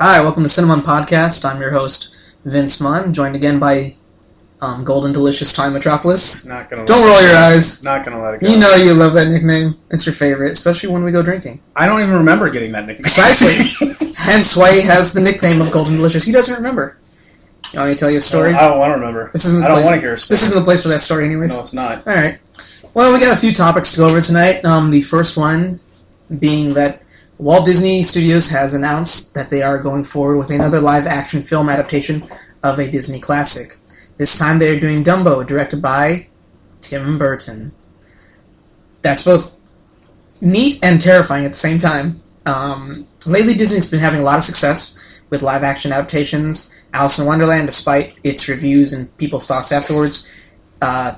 Hi, welcome to CineMunn Podcast. I'm your host, Vince Munn, joined again by Golden Delicious Time Metropolis. Don't roll your eyes. Not gonna let it go. You know you love that nickname. It's your favorite, especially when we go drinking. I don't even remember getting that nickname. Precisely. Hence why he has the nickname of Golden Delicious. He doesn't rember. You want me to tell you a story? I don't want to remember. I don't want to hear a story. This isn't the place for that story anyways. No, it's not. Alright. Well, we got a few topics to go over tonight. The first one being that Walt Disney Studios has announced that they are going forward with another live-action film adaptation of a Disney classic. This time they are doing Dumbo, directed by Tim Burton. That's both neat and terrifying at the same time. Lately, Disney's been having a lot of success with live-action adaptations. Alice in Wonderland, despite its reviews and people's thoughts afterwards,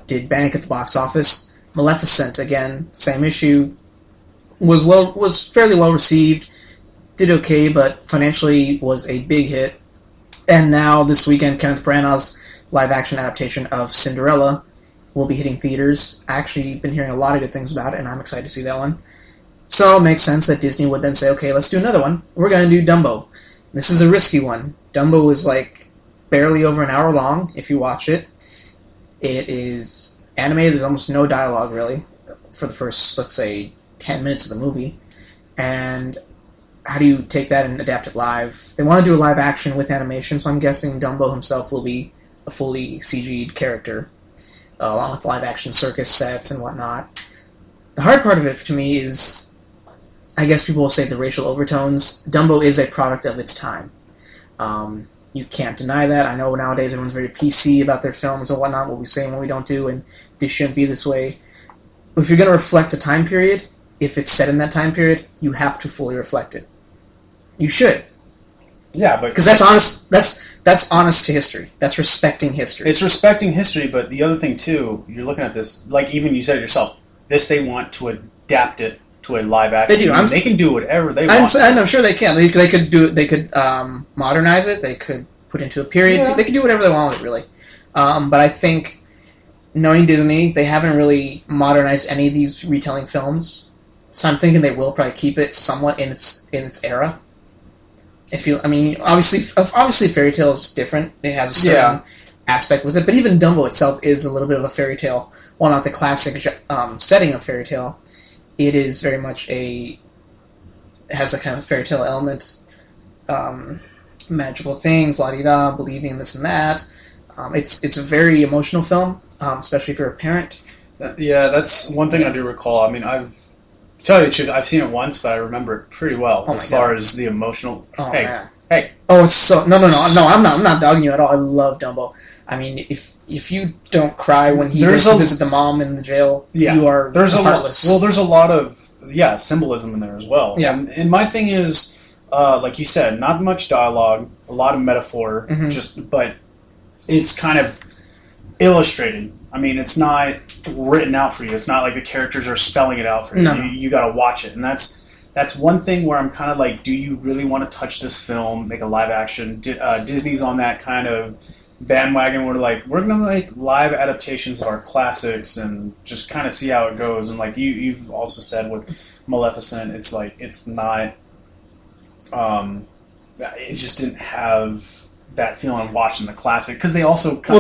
did bank at the box office. Maleficent, again, same issue. Was fairly well received, did okay, but financially was a big hit. And now this weekend, Kenneth Branagh's live-action adaptation of Cinderella will be hitting theaters. I actually been hearing a lot of good things about it, and I'm excited to see that one. So it makes sense that Disney would then say, okay, let's do another one. We're going to do Dumbo. This is a risky one. Dumbo is like barely over an hour long if you watch it. It is animated. There's almost no dialogue really for the first, let's say, 10 minutes of the movie. And how do you take that and adapt it live? They want to do a live action with animation, so I'm guessing Dumbo himself will be a fully CG'd character, along with live action circus sets and whatnot. The hard part of it to me is, I guess people will say the racial overtones. Dumbo is a product of its time. You can't deny that. I know nowadays everyone's very PC about their films and whatnot, what we say and what we don't do, and this shouldn't be this way. If you're going to reflect a time period, if it's set in that time period, you have to fully reflect it. You should. Yeah, but because that's honest. That's honest to history. That's respecting history. It's respecting history, but the other thing too, you're looking at this, like even you said it yourself. This they want to adapt it to a live action. They do. They can do whatever they want. And I'm sure they can. They could do. They could modernize it. They could put into a period. Yeah. They could do whatever they want with it, really. But I think, knowing Disney, they haven't really modernized any of these retelling films. So I'm thinking they will probably keep it somewhat in its era. Obviously fairy tale is different. It has a certain aspect with it, but even Dumbo itself is a little bit of a fairy tale. While not the classic setting of fairy tale, it is very much it has a kind of fairy tale element, magical things, la-di-da, believing in this and that. It's a very emotional film, especially if you're a parent. Yeah, that's one thing I do recall. I mean, to tell you the truth, I've seen it once, but I remember it pretty well as far as the emotional. Oh, hey, man. Hey. Oh, it's so no. I'm not dogging you at all. I love Dumbo. I mean, if you don't cry when he goes to visit the mom in the jail, you are heartless. There's a lot of symbolism in there as well. Yeah. And my thing is, like you said, not much dialogue, a lot of metaphor, but it's kind of illustrated. I mean, it's not written out for you. It's not like the characters are spelling it out for you. No. You got to watch it, and that's one thing where I'm kind of like, do you really want to touch this film, make a live action? Disney's on that kind of bandwagon where like we're gonna make live adaptations of our classics and just kind of see how it goes. And like you've also said with Maleficent, it's like it's not. It just didn't have that feeling watching the classic because they also tweaked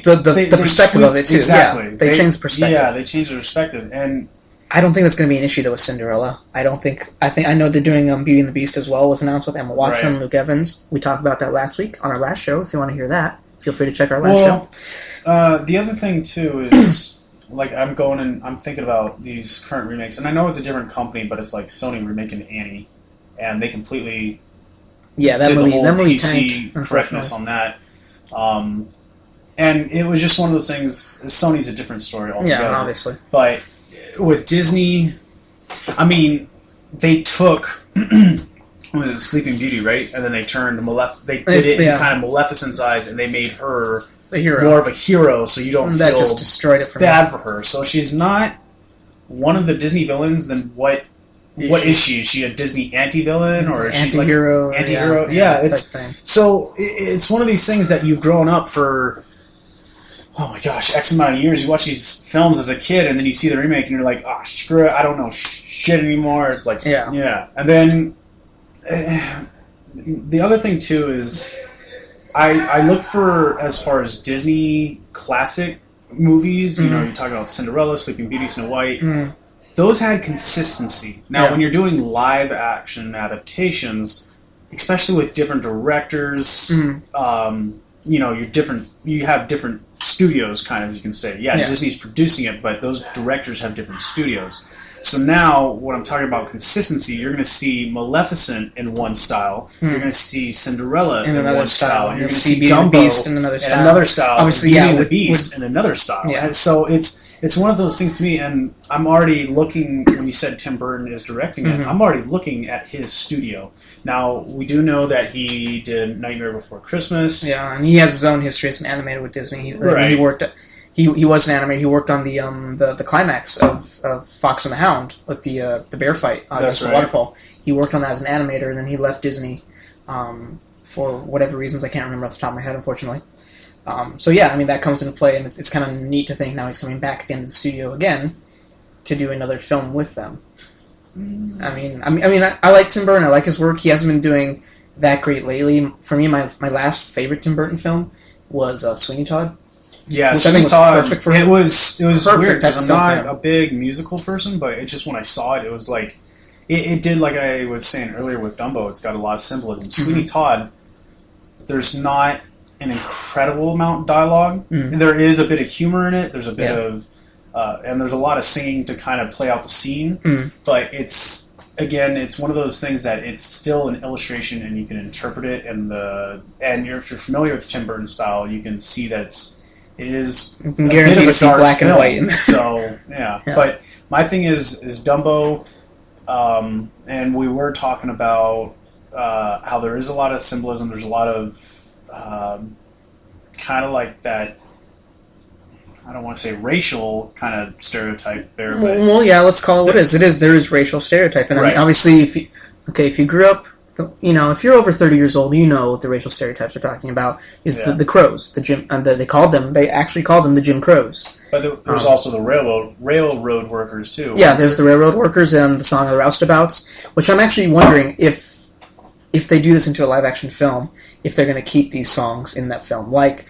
the perspective of it too. Exactly, yeah, they changed the perspective. Yeah, they changed the perspective, and I don't think that's going to be an issue though with Cinderella. I know they're doing Beauty and the Beast as well. Was announced with Emma Watson, and Luke Evans. We talked about that last week on our last show. If you want to hear that, feel free to check our last show. The other thing too is like I'm thinking about these current remakes, and I know it's a different company, but it's like Sony remaking Annie, and they completely. Yeah, that movie PC tanked, correctness on that. And it was just one of those things. Sony's a different story altogether. Yeah, obviously. But with Disney, I mean, they took Sleeping Beauty, right? And then they turned they did it in kind of Maleficent's eyes, and they made her the hero. More of a hero, so you don't that feel just destroyed it for bad for her. So she's not one of the Disney villains. Then what is she? Is she a Disney anti-villain or is she anti-hero? Like anti-hero? Yeah, it's one of these things that you've grown up for. Oh my gosh, X amount of years. You watch these films as a kid, and then you see the remake, and you're like, "Ah, screw it! I don't know shit anymore." It's like, yeah. And then the other thing too is I look for, as far as Disney classic movies, you know, you're talking about Cinderella, Sleeping Beauty, Snow White. Those had consistency. Now, when you're doing live action adaptations, especially with different directors, you know, you have different studios, kind of, you can say. Yeah, Disney's producing it, but those directors have different studios. So now, when I'm talking about consistency, you're going to see Maleficent in one style. You're going to see Cinderella in one style. You're going to see Dumbo Beast in another style. In another style. Obviously, Beauty and the Beast in another style. Yeah. And so it's one of those things to me, and I'm already looking, when you said Tim Burton is directing it, I'm already looking at his studio. Now, we do know that he did Nightmare Before Christmas. Yeah, and he has his own history as an animator with Disney. He worked at... He was an animator. He worked on the climax of Fox and the Hound with the bear fight against the waterfall. He worked on that as an animator, and then he left Disney for whatever reasons. I can't remember off the top of my head, unfortunately. So yeah, I mean, that comes into play, and it's kind of neat to think now he's coming back again to the studio again to do another film with them. I like Tim Burton. I like his work. He hasn't been doing that great lately. For me, my last favorite Tim Burton film was Sweeney Todd. Yeah, which I think was perfect for him. It was weird because I'm not a big musical person, but it just, when I saw it, it was like it did, like I was saying earlier with Dumbo. It's got a lot of symbolism. Sweeney Todd, there's not an incredible amount of dialogue. There is a bit of humor in it. There's a bit of and there's a lot of singing to kind of play out the scene. But it's one of those things that it's still an illustration, and you can interpret it. And if you're familiar with Tim Burton style, you can see that it is a bit of a dark black film. And white. So yeah. But my thing is Dumbo, and we were talking about how there is a lot of symbolism. There's a lot of kind of like that. I don't want to say racial kind of stereotype there, but let's call it what it is. There is racial stereotype, and I mean, obviously, if you grew up. You know, if you're over 30 years old, you know what the racial stereotypes are talking about. Is the Crows, the Jim? They actually called them the Jim Crows. But there's also the railroad workers too. Yeah, there's the railroad workers and the Song of the Roustabouts, which I'm actually wondering if they do this into a live action film, if they're going to keep these songs in that film, like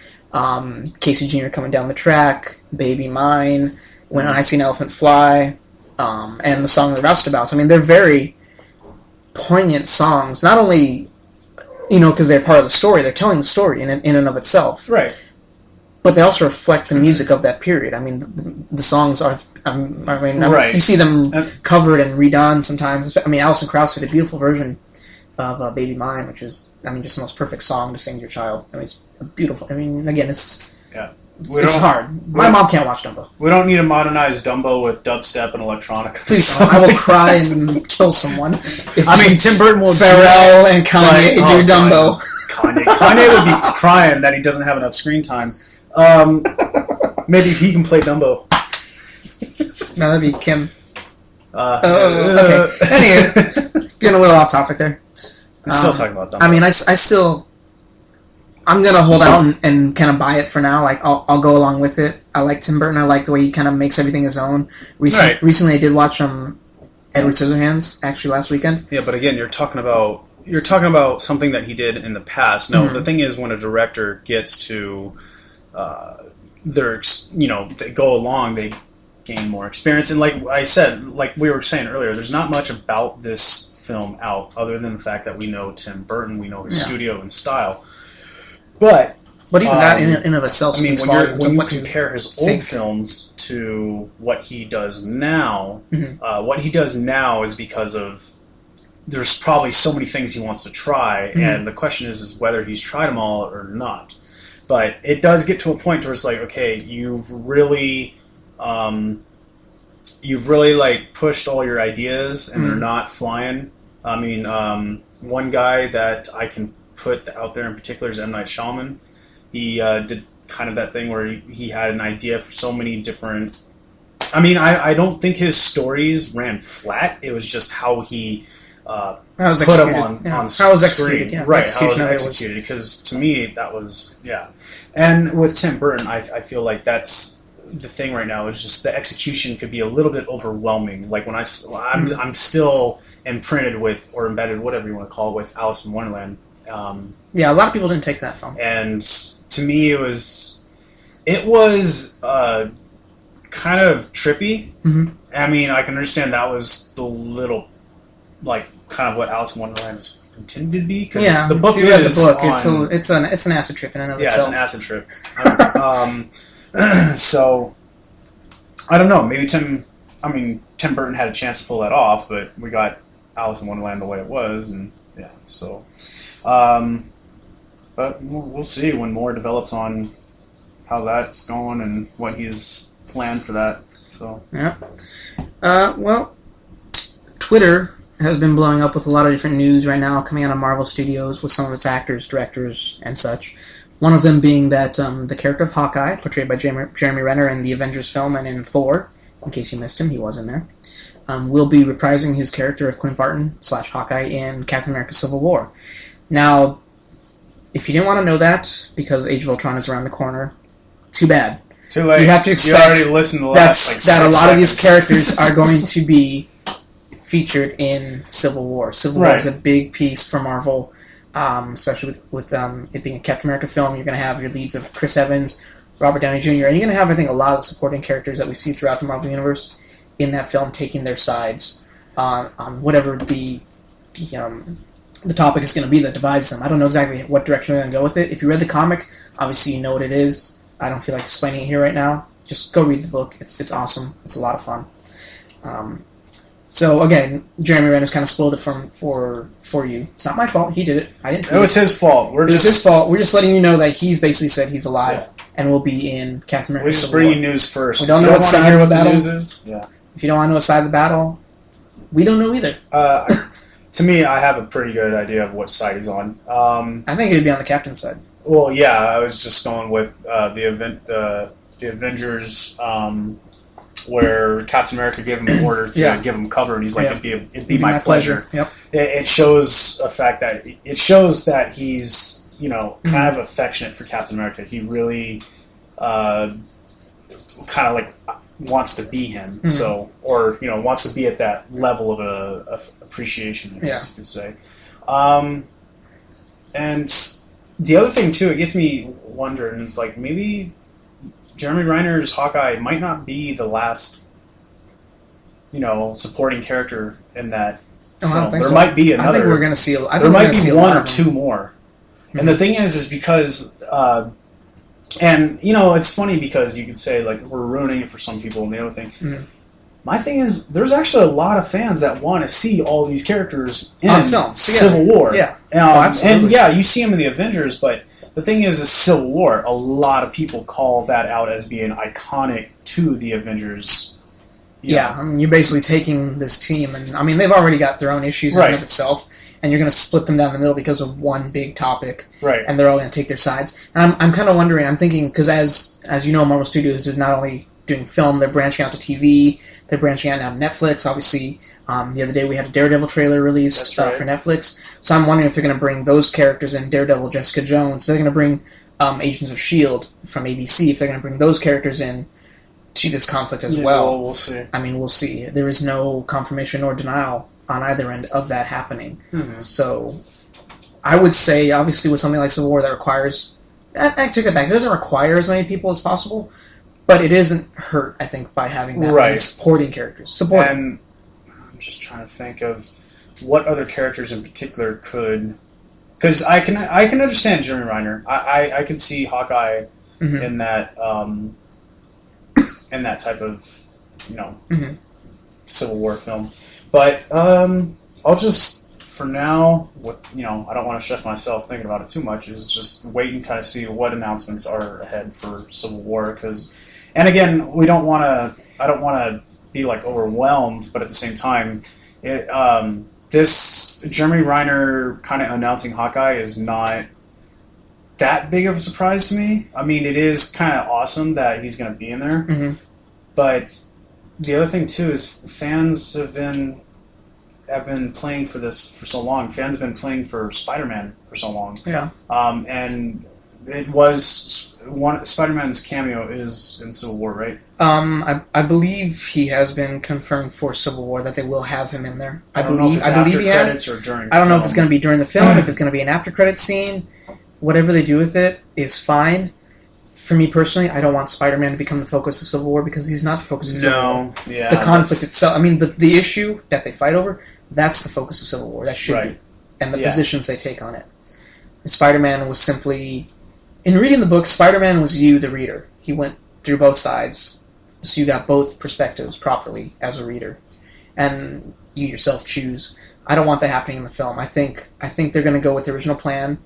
Casey Jr. Coming Down the Track, Baby Mine, When I See an Elephant Fly, and the Song of the Roustabouts. I mean, they're very poignant songs, not only, because they're part of the story, they're telling the story in and of itself. Right. But they also reflect the music of that period. I mean, the songs are, you see them covered and redone sometimes. I mean, Alison Krauss did a beautiful version of Baby Mine, which is, just the most perfect song to sing to your child. I mean, it's beautiful. I mean, again, it's hard. My mom can't watch Dumbo. We don't need to modernize Dumbo with dubstep and electronica. Please, I will cry and kill someone. Tim Burton will Pharrell and Kanye do Dumbo. Kanye would be crying that he doesn't have enough screen time. Maybe he can play Dumbo. No, that'd be Kim. Okay. Anyway, getting a little off topic there. We're still talking about Dumbo. I mean, I'm gonna hold out and kind of buy it for now. Like, I'll go along with it. I like Tim Burton. I like the way he kind of makes everything his own. Recently, I did watch Edward Scissorhands actually last weekend. Yeah, but again, you're talking about something that he did in the past. No, the thing is, when a director gets to they go along, they gain more experience. And like I said, like we were saying earlier, there's not much about this film out other than the fact that we know Tim Burton, we know his studio and style. But even that in and of itself speaks volumes. When you compare his old films to what he does now, what he does now is because of there's probably so many things he wants to try, and the question is whether he's tried them all or not. But it does get to a point where it's like, okay, you've really like pushed all your ideas, and they're not flying. I mean, one guy that I can put out there in particular is M. Night Shyamalan. He did kind of that thing where he had an idea for so many different... I mean, I don't think his stories ran flat. It was just how he put them on screen. How it was executed, yeah. Right, how it was executed. Because to me, that was... Yeah. And with Tim Burton, I feel like that's the thing right now, is just the execution could be a little bit overwhelming. Like when I'm still imprinted with, or embedded, whatever you want to call it, with Alice in Wonderland. Yeah, a lot of people didn't take that film. And to me, it was kind of trippy. Mm-hmm. I mean, I can understand that was the little, like, kind of what Alice in Wonderland is intended to be. Cause yeah, the book if you read the book, on, it's an acid trip in and of itself. Yeah, it's an acid trip. So, I don't know. Maybe Tim Burton had a chance to pull that off, but we got Alice in Wonderland the way it was, and yeah, so. But we'll see when more develops on how that's going and what he's planned for that. So. Yeah. Well, Twitter has been blowing up with a lot of different news right now coming out of Marvel Studios with some of its actors, directors, and such. One of them being that the character of Hawkeye, portrayed by Jeremy Renner in the Avengers film and in Thor, in case you missed him, he was in there, will be reprising his character of Clint Barton / Hawkeye in Captain America Civil War. Now, if you didn't want to know that, because Age of Ultron is around the corner, too bad. Too late. You have to expect you already listened to the last, that a lot of these characters are going to be featured in Civil War. Civil War is a big piece for Marvel, especially with it being a Captain America film. You're going to have your leads of Chris Evans, Robert Downey Jr., and you're going to have, I think, a lot of the supporting characters that we see throughout the Marvel Universe in that film taking their sides on whatever the topic is going to be that divides them. I don't know exactly what direction they're going to go with it. If you read the comic, obviously you know what it is. I don't feel like explaining it here right now. Just go read the book. It's awesome. It's a lot of fun. So again, Jeremy Renner's kind of spoiled it for you. It's not my fault. He did it. I didn't. It was his fault. It was his fault. We're just letting you know that he's basically said he's alive and will be in Captain America. We're just bringing news first. We don't know what side of the battle is. Yeah. If you don't want to know what side of the battle, we don't know either. To me, I have a pretty good idea of what side he's on. I think he'd be on the captain's side. Well, yeah, I was just going with the Avengers, where Captain America gave him an order to give him cover, and he's like, "It'd be my pleasure." Yep. It shows a fact that he's kind of affectionate for Captain America. He really kind of like wants to be him, wants to be at that level of appreciation, I guess you could say. And the other thing too, it gets me wondering, is like maybe Jeremy Renner's Hawkeye might not be the last, supporting character in that film. There might be another. I think we're going to see. There might be one or two more. Mm-hmm. And the thing is because. And, it's funny because you could say, like, we're ruining it for some people, and the other thing. Mm-hmm. My thing is, there's actually a lot of fans that want to see all these characters in Civil War. Yeah. And, yeah, you see them in the Avengers, but the thing is Civil War, a lot of people call that out as being iconic to the Avengers. Yeah, I mean, you're basically taking this team, and, I mean, they've already got their own issues in and of itself, and you're going to split them down the middle because of one big topic, right? And they're all going to take their sides. And I'm kind of wondering, I'm thinking, because as you know, Marvel Studios is not only doing film, they're branching out to TV, they're branching out now to Netflix. Obviously, the other day we had a Daredevil trailer released for Netflix, so I'm wondering if they're going to bring those characters in, Daredevil, Jessica Jones, they're going to bring Agents of S.H.I.E.L.D. from ABC, if they're going to bring those characters in to this conflict as well. We'll see. I mean, we'll see. There is no confirmation or denial on either end of that happening. Mm-hmm. So, I would say, obviously, with something like Civil War that requires... I take that back. It doesn't require as many people as possible, but it isn't hurt, I think, by having that many supporting characters. And I'm just trying to think of what other characters in particular could... Because I can understand Jeremy Renner. I can see Hawkeye in that... in that type of, Civil War film. But I'll just, for now, I don't want to stress myself thinking about it too much, is just wait and kind of see what announcements are ahead for Civil War. And again, I don't want to be like overwhelmed, but at the same time, this Jeremy Renner kind of announcing Hawkeye is not that big of a surprise to me. I mean, it is kind of awesome that he's going to be in there, but the other thing too is fans have been playing for this for so long. Fans have been playing for Spider-Man for so long. Yeah. And it was Spider-Man's cameo is in Civil War, right? I believe he has been confirmed for Civil War that they will have him in there. I believe he has. Or during I don't know if it's going to be during the film, if it's going to be an after credits scene. Whatever they do with it is fine. For me personally, I don't want Spider-Man to become the focus of Civil War because he's not the focus of Civil War. Yeah, the conflict itself. I mean, the issue that they fight over, that's the focus of Civil War. That should be, and the positions they take on it. And Spider-Man was simply. In reading the book, Spider-Man was you, the reader. He went through both sides, so you got both perspectives properly as a reader, and you yourself choose. I don't want that happening in the film. I think they're going to go with the original plan,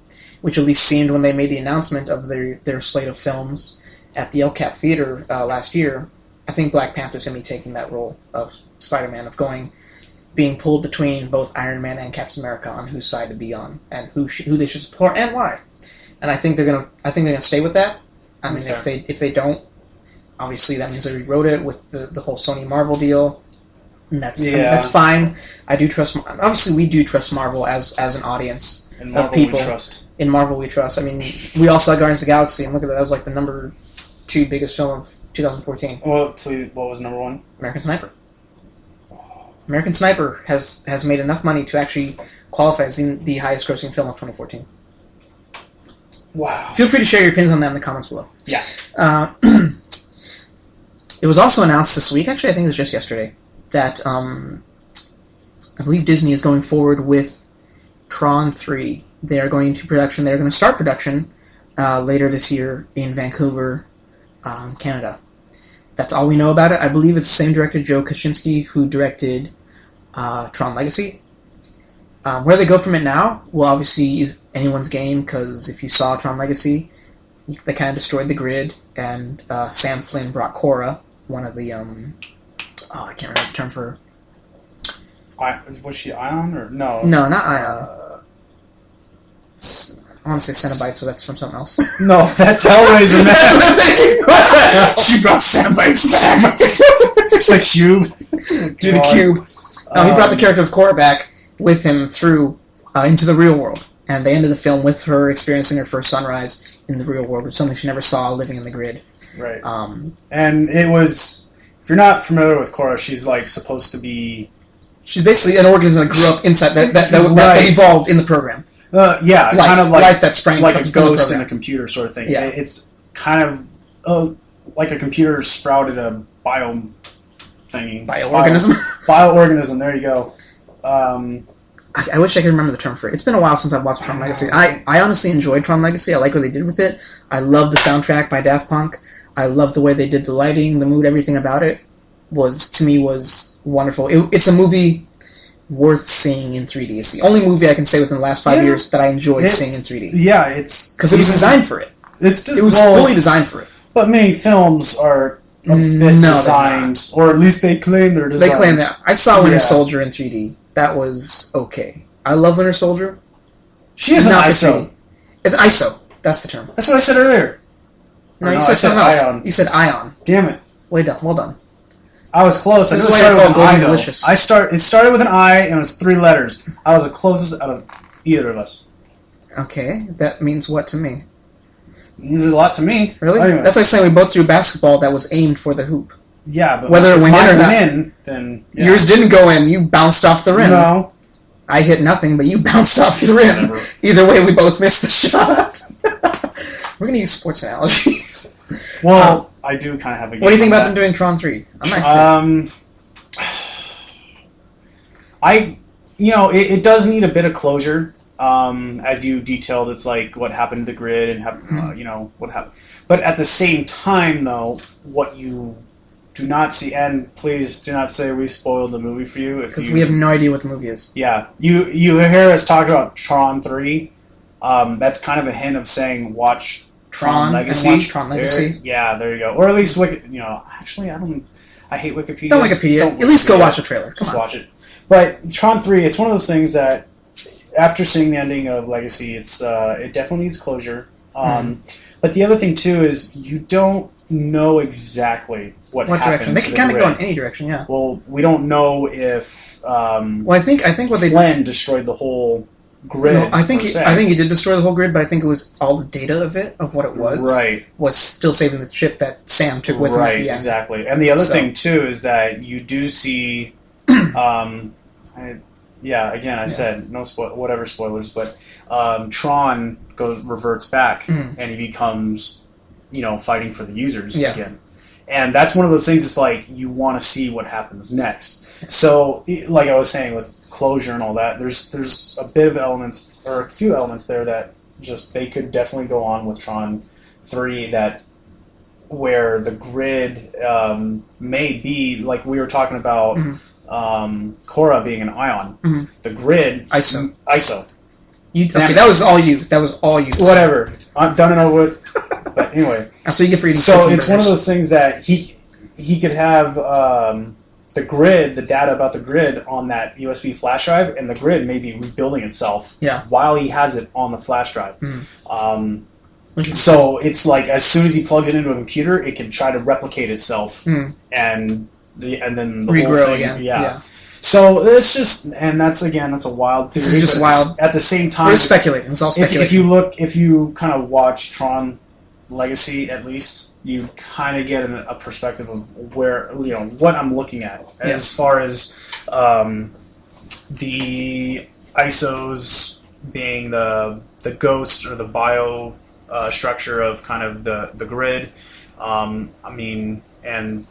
which at least seemed when they made the announcement of their slate of films at the El Cap Theater last year. I think Black Panther's going to be taking that role of Spider-Man, of being pulled between both Iron Man and Captain America on whose side to be on, and who they should support and why. And I think they're gonna stay with that. I mean, if they don't, obviously that means they rewrote it with the whole Sony Marvel deal, and that's fine. I do trust. Obviously, we do trust Marvel as an audience of people. In Marvel, we trust. I mean, we all saw Guardians of the Galaxy, and look at that. That was like the number 2 biggest film of 2014. Well, please, what was number 1? American Sniper. American Sniper has made enough money to actually qualify as the highest grossing film of 2014. Wow. Feel free to share your opinions on that in the comments below. Yeah. It was also announced this week, actually I think it was just yesterday, that I believe Disney is going forward with Tron 3. They are going to production. They're going to start production later this year in Vancouver, Canada. That's all we know about it. I believe it's the same director, Joe Kosinski, who directed Tron Legacy. Where they go from it now, well, obviously, is anyone's game, because if you saw Tron Legacy, they kind of destroyed the grid, and Sam Flynn brought Cora, one of the, I can't remember the term for her. Was she Ion, or no? No, not Ion. I want to say Cenobites, but that's from something else. No, that's Hellraiser, man. She brought Cenobites back. It's like Cube. Do the Cube. No, he brought the character of Cora back with him through into the real world, and they ended the film with her experiencing her first sunrise in the real world, which is something she never saw living in the grid. Right. And it was, if you're not familiar with Cora, she's like supposed to be. She's basically an organism that grew up inside that evolved in the program. Yeah, life, kind of like life that sprang like from a ghost the in a computer sort of thing. Yeah. It's kind of like a computer sprouted a bioorganism. Bioorganism. There you go. I wish I could remember the term for it. It's been a while since I've watched Tron Legacy. I honestly enjoyed Tron Legacy. I like what they did with it. I love the soundtrack by Daft Punk. I love the way they did the lighting, the mood, everything about it was wonderful. It's a movie worth seeing in 3D. It's the only movie I can say within the last 5 years that I enjoyed seeing in 3D. Yeah, it's because it was designed for it. It was fully designed for it. But many films are a bit designed, or at least they claim they're designed. They claim that. I saw Winter Soldier in 3D. That was okay. I love Winter Soldier. She is an ISO. It's ISO. That's the term. That's what I said earlier. No, you said something else. Ion. You said Ion. Damn it. Well done. I was close. This is why you're called Golden Delicious. It started with an I, and it was 3 letters. I was the closest out of either of us. Okay, that means what to me? It means a lot to me. Really? Anyway. That's like saying we both threw basketball that was aimed for the hoop. Yeah, but whether it went in or not, then yours didn't go in. You bounced off the rim. No, I hit nothing, but you bounced off the rim. Either way, we both missed the shot. We're gonna use sports analogies. Well, I do kind of have a. What do you think about them doing Tron 3? I'm not sure. It does need a bit of closure. As you detailed, it's like what happened to the grid and what happened. But at the same time, though, what you do not see, and please do not say we spoiled the movie for you, because we have no idea what the movie is. Yeah, you hear us talk about Tron 3. That's kind of a hint of saying watch Tron Legacy. And watch Tron Legacy. There you go. Or at least actually, I hate Wikipedia. Don't Wikipedia. At least go watch a trailer. Come on. Watch it. But Tron 3, it's one of those things that after seeing the ending of Legacy, it definitely needs closure. But the other thing too is you don't know exactly what direction. They can kind of go in any direction. Yeah. Well, we don't know if I think what Flynn destroyed the whole grid. No, I think he did destroy the whole grid, but I think it was all the data of what it was. Right. Was still saving the chip that Sam took with him at the end. Exactly. And the other thing too is that you do see, I said no whatever spoilers, but Tron reverts back and he becomes, fighting for the users again. And that's one of those things. It's like you want to see what happens next. So, like I was saying with closure and all that, there's a bit of elements or a few elements there that just they could definitely go on with Tron 3 where the grid may be like we were talking about Korra being an ion. The grid ISO. That was all you. That was all you. Whatever. I'm done and over with. But anyway, that's what you get for eating. So it's one of those things that he could have the grid, the data about the grid on that USB flash drive, and the grid may be rebuilding itself while he has it on the flash drive. So it's like as soon as he plugs it into a computer, it can try to replicate itself and then the regrow whole thing, again. Yeah. So it's just, and that's a wild theory. This is just wild. At the same time, we're speculating. It's all speculation. If you kind of watch Tron Legacy, at least you kind of get a perspective of where what I'm looking at as far as the ISOs being the ghost or the bio structure of kind of the grid. And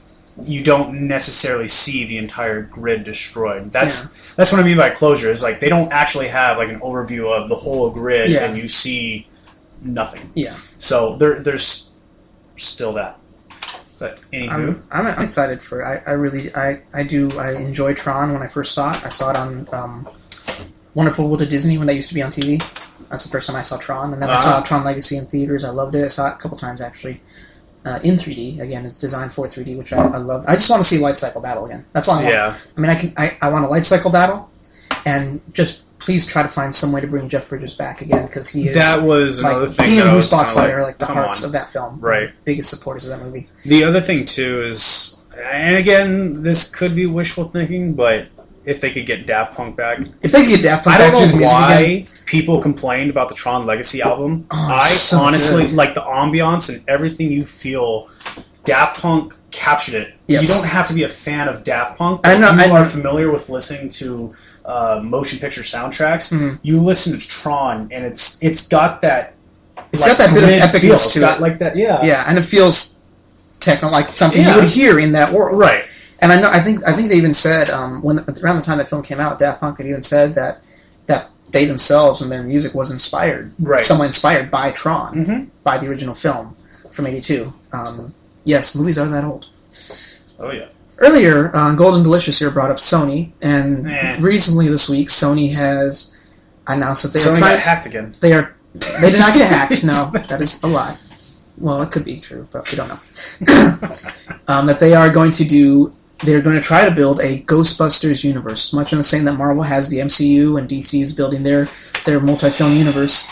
you don't necessarily see the entire grid destroyed. That's what I mean by closure. Is like they don't actually have like an overview of the whole grid, and you see nothing. Yeah. So there's still that. But anywho, I'm excited for it. I enjoy Tron. When I first saw it, I saw it on Wonderful World of Disney when they used to be on TV. That's the first time I saw Tron, and then I saw Tron Legacy in theaters. I loved it. I saw it a couple times actually. In 3D. Again, it's designed for 3D, which I love. I just want to see light cycle battle again. That's all I want. Yeah. I mean, I want a light cycle battle, and just please try to find some way to bring Jeff Bridges back again, because he is. That was another thing. He that and Bruce Boxleitner are like the hearts of that film. Right. Biggest supporters of that movie. The other thing too is, and again, this could be wishful thinking, but if they could get Daft Punk back, I don't know why people complained about the Tron Legacy album. Honestly like the ambiance and everything you feel. Daft Punk captured it. Yes. You don't have to be a fan of Daft Punk. If you are familiar with listening to motion picture soundtracks, you listen to Tron, and it's got that. It's got that bit of epicness to it. It's got like that, yeah, and it feels like something you would hear in that world, right? And I think they even said around the time that film came out, Daft Punk had even said that they themselves and their music was somewhat inspired by Tron, by the original film from '82. Yes, movies are that old. Oh yeah. Earlier, Golden Delicious here brought up Sony, and recently this week, Sony has announced that they are trying. Got hacked again. They did not get hacked. No, that is a lie. Well, it could be true, but we don't know. That they are going to do. They're going to try to build a Ghostbusters universe, much in the same that Marvel has the MCU and DC is building their multi-film universe.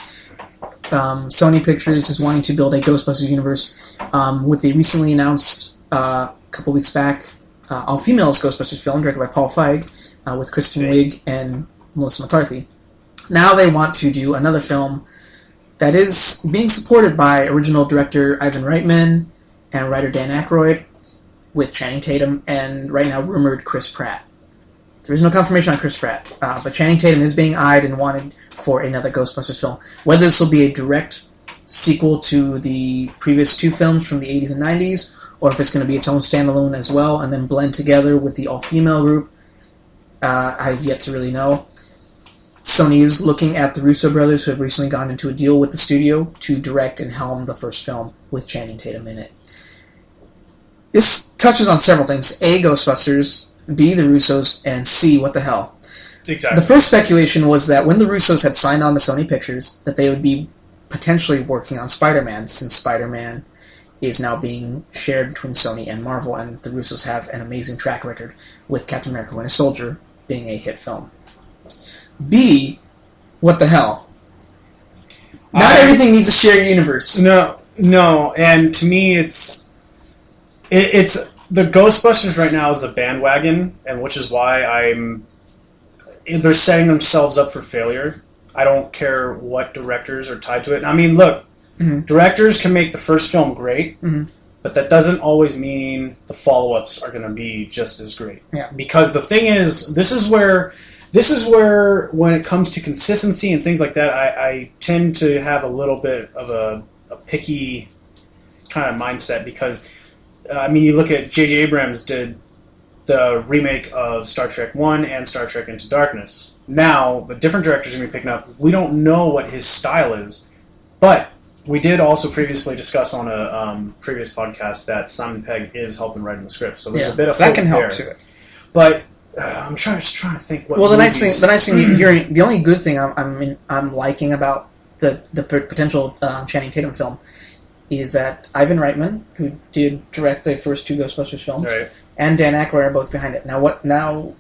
Sony Pictures is wanting to build a Ghostbusters universe with the recently announced, a couple weeks back, all-female Ghostbusters film directed by Paul Feig with Kristen Wiig and Melissa McCarthy. Now they want to do another film that is being supported by original director Ivan Reitman and writer Dan Aykroyd, with Channing Tatum and right now rumored Chris Pratt. There is no confirmation on Chris Pratt, but Channing Tatum is being eyed and wanted for another Ghostbusters film. Whether this will be a direct sequel to the previous two films from the 80s and 90s, or if it's going to be its own standalone as well, and then blend together with the all-female group, I've yet to really know. Sony is looking at the Russo brothers, who have recently gone into a deal with the studio to direct and helm the first film with Channing Tatum in it. This touches on several things. A, Ghostbusters, B, the Russos, and C, what the hell. Exactly. The first speculation was that when the Russos had signed on to Sony Pictures, that they would be potentially working on Spider-Man, since Spider-Man is now being shared between Sony and Marvel, and the Russos have an amazing track record with Captain America: Winter Soldier being a hit film. B, what the hell. Not everything needs a shared universe. No, and to me it's the Ghostbusters right now is a bandwagon, and which is why they're setting themselves up for failure. I don't care what directors are tied to it. I mean, look, directors can make the first film great, but that doesn't always mean the follow-ups are going to be just as great. Yeah. Because the thing is, this is where when it comes to consistency and things like that, I tend to have a little bit of a picky kind of mindset because, I mean, you look at J.J. Abrams did the remake of Star Trek 1 and Star Trek Into Darkness. Now, the different directors are going to be picking up. We don't know what his style is, but we did also previously discuss on a previous podcast that Simon Pegg is helping writing the script, so there's a bit of so that hope can help there. too. But I'm just trying to think. What well, the movies... nice thing you're hearing, the only good thing I'm liking about the potential Channing Tatum film is that Ivan Reitman, who did direct the first 2 Ghostbusters films, and Dan Aykroyd are both behind it. Now,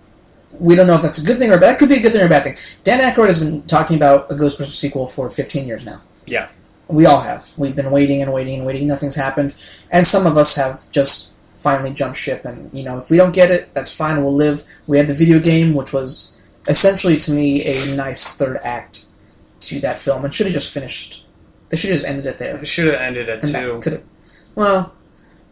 we don't know if that's a good thing or bad. That could be a good thing or a bad thing. Dan Aykroyd has been talking about a Ghostbusters sequel for 15 years now. Yeah. We all have. We've been waiting and waiting and waiting. Nothing's happened. And some of us have just finally jumped ship. And, if we don't get it, that's fine. We'll live. We had the video game, which was essentially, to me, a nice third act to that film. And should have just finished. They should have just ended it there. It should have ended at 2. Could have. Well,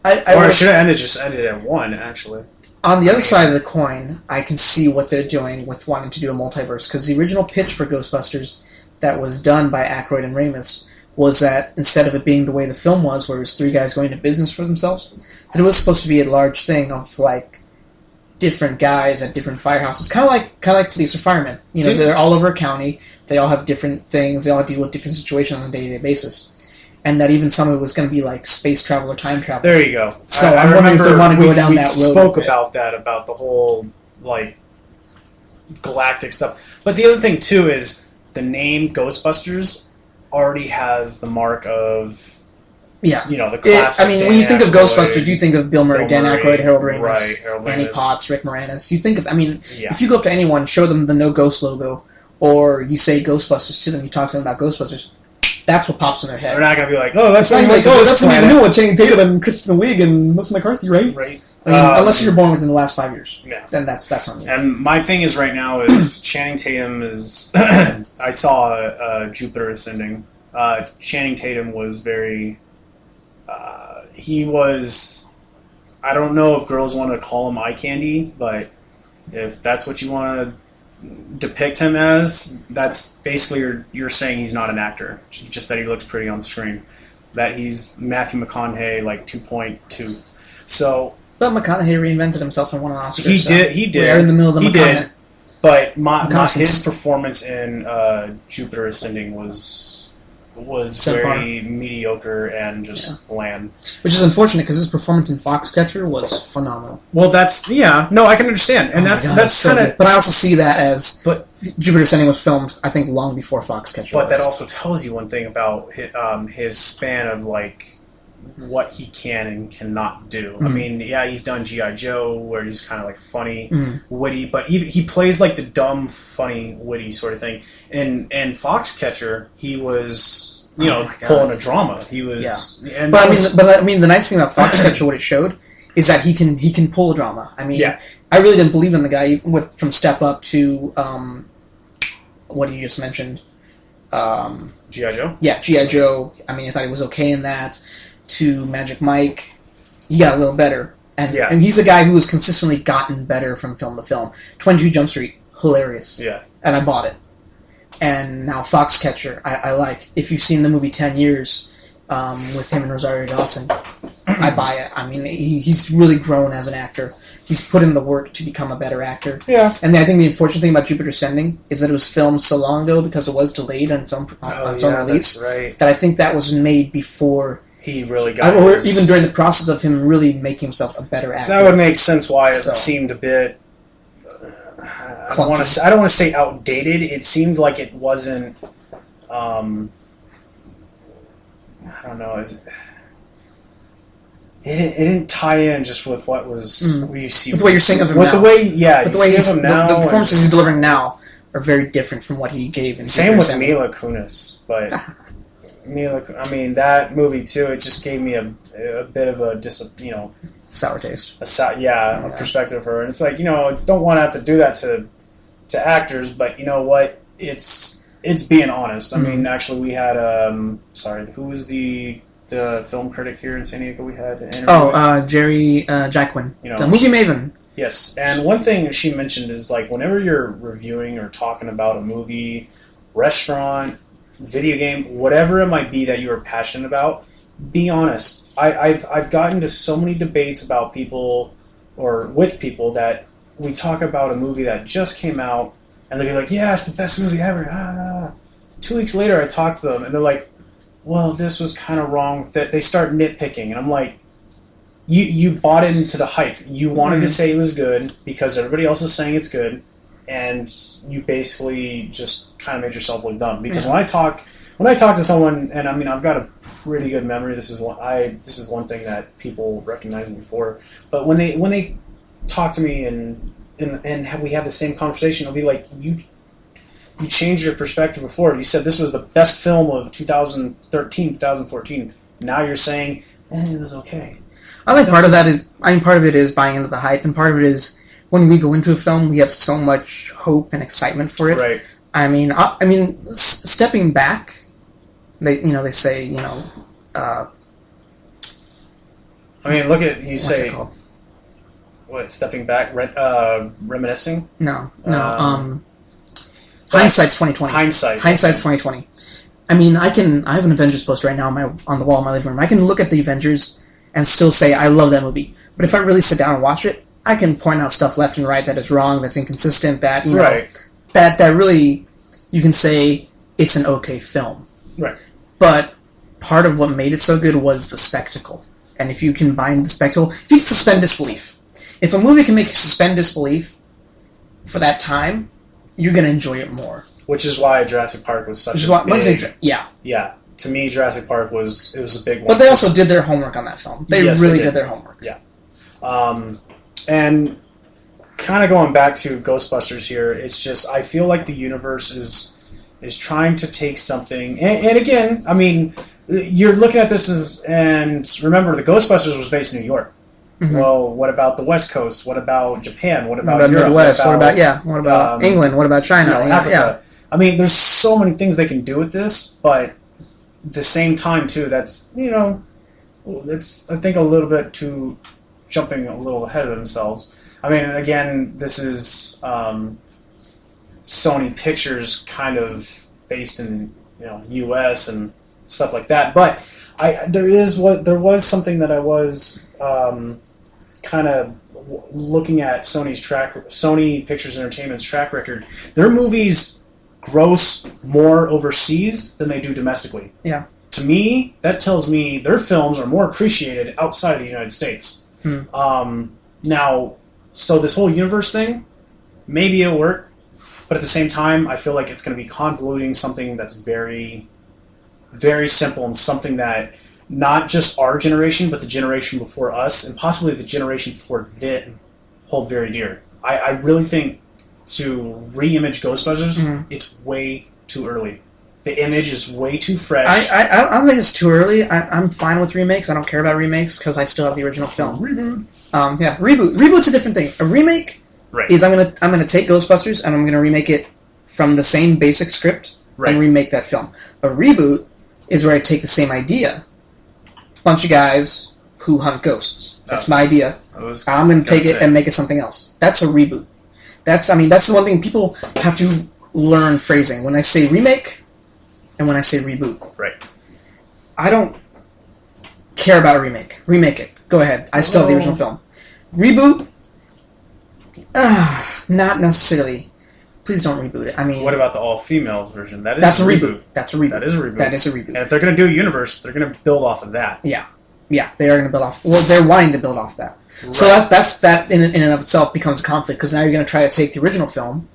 or it should have ended at 1, actually. On the other side of the coin, I can see what they're doing with wanting to do a multiverse. Because the original pitch for Ghostbusters that was done by Aykroyd and Ramis was that instead of it being the way the film was, where it was 3 guys going into business for themselves, that it was supposed to be a large thing of, like, different guys at different firehouses. Kind of like police or firemen. They're all over a county. They all have different things. They all deal with different situations on a day-to-day basis. And that even some of it was going to be like space travel or time travel. There you go. So I'm wondering if they want to go down that road. We spoke about that, about the whole, like, galactic stuff. But the other thing, too, is the name Ghostbusters already has the mark of, the classic. when you think of Ghostbusters, you think of Bill Murray, Dan Aykroyd, Harold Ramis, right, Harold Annie Ramis. Potts, Rick Moranis. You think of, if you go up to anyone, show them the No Ghost logo, or you say Ghostbusters to them, you talk to them about Ghostbusters, that's what pops in their head. They're not going to be like, that's not like, that's the new one, Channing Tatum and Kristen Wiig and Melissa McCarthy, right? Right. Unless you're born within the last 5 years. Yeah. Then that's on you. And my thing is right now is Channing Tatum is... I saw Jupiter Ascending. Channing Tatum was very... he was... I don't know if girls want to call him eye candy, but if that's what you want to depict him as, that's basically you're saying he's not an actor, just that he looks pretty on the screen, that he's Matthew McConaughey like 2.2. So but McConaughey reinvented himself and won an Oscar. He did we're in the middle of the McConaughey. But his performance in Jupiter Ascending was very mediocre and just bland. Which is unfortunate because his performance in Foxcatcher was phenomenal. Well, I can understand, and that's kind of. But I also see that as. But Jupiter Ascending was filmed, I think, long before Foxcatcher. But that also tells you one thing about his span of like what he can and cannot do. I mean, he's done G.I. Joe, where he's kind of like funny, witty, but he plays like the dumb, funny, witty sort of thing. And Foxcatcher, he was, pulling a drama. He was, and but the nice thing about Foxcatcher, what it showed, is that he can pull a drama. I mean, I really didn't believe in the guy from Step Up to what you just mentioned, G.I. Joe. Yeah, G.I. Joe. I mean, I thought he was okay in that. To Magic Mike, he got a little better. And he's a guy who has consistently gotten better from film to film. 22 Jump Street, hilarious. Yeah. And I bought it. And now Foxcatcher, I like. If you've seen the movie 10 Years with him and Rosario Dawson, I buy it. I mean, he's really grown as an actor. He's put in the work to become a better actor. Yeah. And I think the unfortunate thing about Jupiter Ascending is that it was filmed so long ago because it was delayed on its own release. That's right. That I think that was made before... He really got or even during the process of him really making himself a better actor. That would make sense why it seemed a bit... I don't want to say outdated. It seemed like it wasn't... I don't know. It didn't tie in just with what was... You see, with the way you're saying of him now. With the way the performances he's delivering now are very different from what he gave in Same with Mila Kunis, but... that movie too. It just gave me a bit of a sour taste. A perspective of her, and it's like don't want to have to do that to actors, but you know what? It's it's being honest. I mean, actually, we had who was the film critic here in San Diego? We had an interview Jerry Jacquin, the movie maven. Yes, and one thing she mentioned is like whenever you're reviewing or talking about a movie, restaurant, video game, whatever it might be that you are passionate about, be honest. I've gotten to so many debates about people or with people that we talk about a movie that just came out and they'll be like, yeah, it's the best movie ever. 2 weeks later I talk to them and they're like, well, this was kind of wrong. That they start nitpicking and I'm like, you bought into the hype. You wanted to say it was good because everybody else is saying it's good, and you basically just kind of made yourself look dumb. Because when I talk to someone, and I mean I've got a pretty good memory. This is one thing that people recognize me for. But when they talk to me and we have the same conversation, I'll be like, you changed your perspective before. You said this was the best film of 2013, 2014. Now you're saying it was okay. I think part of it is buying into the hype, and part of it is when we go into a film, we have so much hope and excitement for it. Right. I mean, stepping back, they say, I mean, look at you what's say. It called? What, stepping back, reminiscing? No. Hindsight's 2020. Hindsight's 2020. I mean, I have an Avengers poster right now on the wall in my living room. I can look at the Avengers and still say I love that movie. But if I really sit down and watch it, I can point out stuff left and right that is wrong, that's inconsistent, that that really you can say it's an okay film. Right. But part of what made it so good was the spectacle. And if you combine the spectacle, if you can suspend disbelief. If a movie can make you suspend disbelief for that time, you're going to enjoy it more. Which is why Jurassic Park was such a big... Yeah. To me, Jurassic Park was a big one. But they also did their homework on that film. They really did their homework. Yeah. And kind of going back to Ghostbusters here, it's just, I feel like the universe is trying to take something... And again, I mean, you're looking at this and remember, the Ghostbusters was based in New York. Mm-hmm. Well, what about the West Coast? What about Japan? What about Europe? Midwest? What about England? What about China? Africa? Yeah. I mean, there's so many things they can do with this, but at the same time, too, that's, it's, I think, a little bit too jumping a little ahead of themselves. I mean, again, this is Sony Pictures kind of based in, U.S. and stuff like that, but there was something that I was kind of looking at Sony Pictures Entertainment's track record. Their movies gross more overseas than they do domestically. Yeah. To me, that tells me their films are more appreciated outside of the United States. Now, so this whole universe thing, maybe it'll work, but at the same time, I feel like it's going to be convoluting something that's very, very simple and something that not just our generation, but the generation before us, and possibly the generation before them, hold very dear. I really think to re-image Ghostbusters, it's way too early. The image is way too fresh. I don't think it's too early. I'm fine with remakes. I don't care about remakes because I still have the original film. Reboot. Reboot. Reboot's a different thing. A remake is I'm gonna take Ghostbusters and I'm gonna remake it from the same basic script and remake that film. A reboot is where I take the same idea, bunch of guys who hunt ghosts. That's my idea. I'm gonna take it and make it something else. That's a reboot. That's the one thing people have to learn phrasing. When I say remake and when I say reboot. Right. I don't care about a remake. Remake it. Go ahead. I still have the original film. Reboot? Not necessarily. Please don't reboot it. I mean... What about the all-female version? That's a reboot. That's a reboot. That is a reboot. That is a reboot. And if they're going to do a universe, they're going to build off of that. Yeah. Yeah, they are going to build off... Well, they're wanting to build off that. Right. So that in and of itself becomes a conflict, because now you're going to try to take the original film,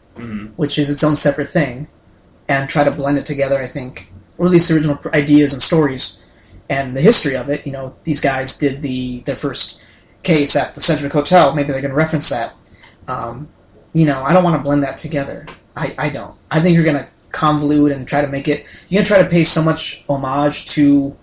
which is its own separate thing, and try to blend it together, I think, or at least the original ideas and stories and the history of it. These guys did their first case at the Cedric Hotel. Maybe they're going to reference that. I don't want to blend that together. I don't. I think you're going to convolute and try to make it... You're going to try to pay so much homage to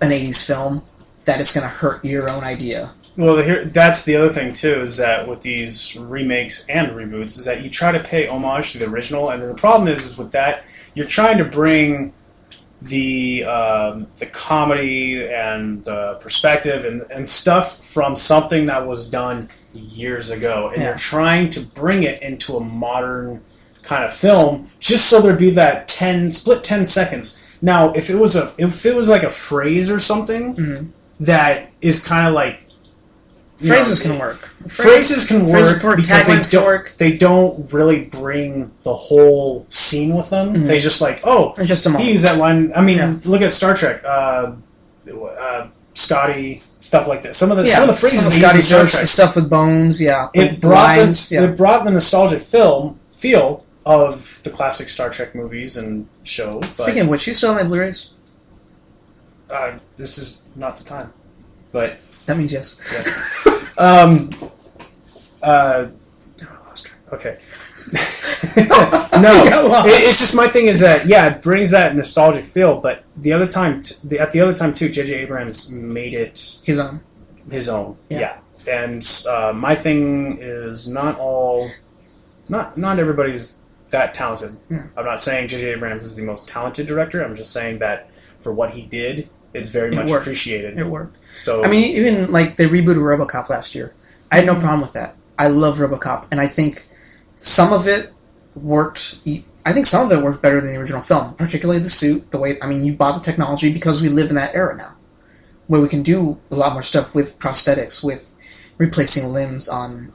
an 80s film that it's going to hurt your own idea. Well, that's the other thing too, is that with these remakes and reboots, is that you try to pay homage to the original, and then the problem is with that, you're trying to bring the comedy and the perspective and stuff from something that was done years ago, and you're trying to bring it into a modern kind of film, just so there'd be that 10 seconds. Now, if it was like a phrase or something that is kind of like phrases can work. Phrases can work because they don't really bring the whole scene with them. They just like, it's just a moment. He used that line. I mean, look at Star Trek. Scotty, stuff like that. Some of the phrases Scotty Star Trek stuff with Bones. Yeah, it brought the nostalgic feel of the classic Star Trek movies and show. Speaking of which, you still have my Blu-rays? This is not the time, but that means yes. Yes. Okay. No, it's just my thing is that it brings that nostalgic feel, but the other time too, J.J. Abrams made it his own. Yeah. And my thing is not everybody's that talented. I'm not saying J.J. Abrams is the most talented director. I'm just saying that for what he did, it's very much appreciated. It worked. So I mean, even like they rebooted RoboCop last year. I had no problem with that. I love RoboCop, and I think some of it worked. I think some of it worked better than the original film, particularly the suit. The way, I mean, you bought the technology because we live in that era now, where we can do a lot more stuff with prosthetics, with replacing limbs on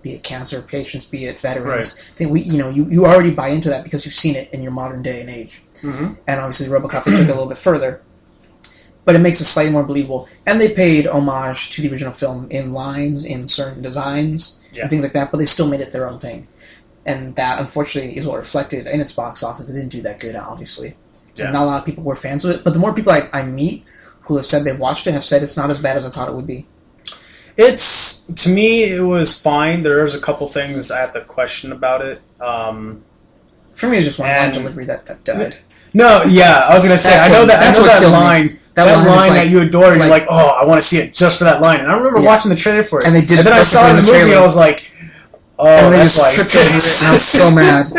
be it cancer patients, be it veterans. Right. I think you already buy into that because you've seen it in your modern day and age. And obviously, RoboCop they took it a little bit further. But it makes it slightly more believable. And they paid homage to the original film in lines, in certain designs, and things like that, but they still made it their own thing. And that, unfortunately, is what reflected in its box office. It didn't do that good, obviously. Yeah. And not a lot of people were fans of it. But the more people I meet who have said they watched it have said it's not as bad as I thought it would be. To me, it was fine. There's a couple things I have to question about it. For me, it's just one line delivery that died. No, yeah, I was going to say, I know that line. That line that you adore, and you're like, I want to see it just for that line. And I remember watching the trailer for it. And they did and then I saw it in the movie, and I was like, and they just tripped over it, and I was so mad.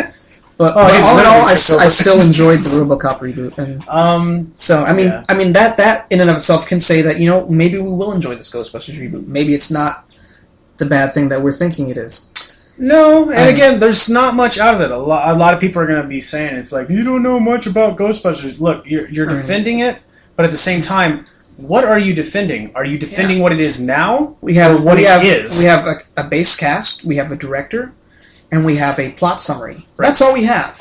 But all in all, I still enjoyed the RoboCop reboot. And so, I mean, that in and of itself can say that, maybe we will enjoy this Ghostbusters reboot. Maybe it's not the bad thing that we're thinking it is. No, and again, there's not much out of it. A lot of people are going to be saying, it's like, you don't know much about Ghostbusters. Look, you're defending it, but at the same time, what are you defending? Are you defending what it is now, or what it is? We have a base cast, we have a director, and we have a plot summary. Right. That's all we have.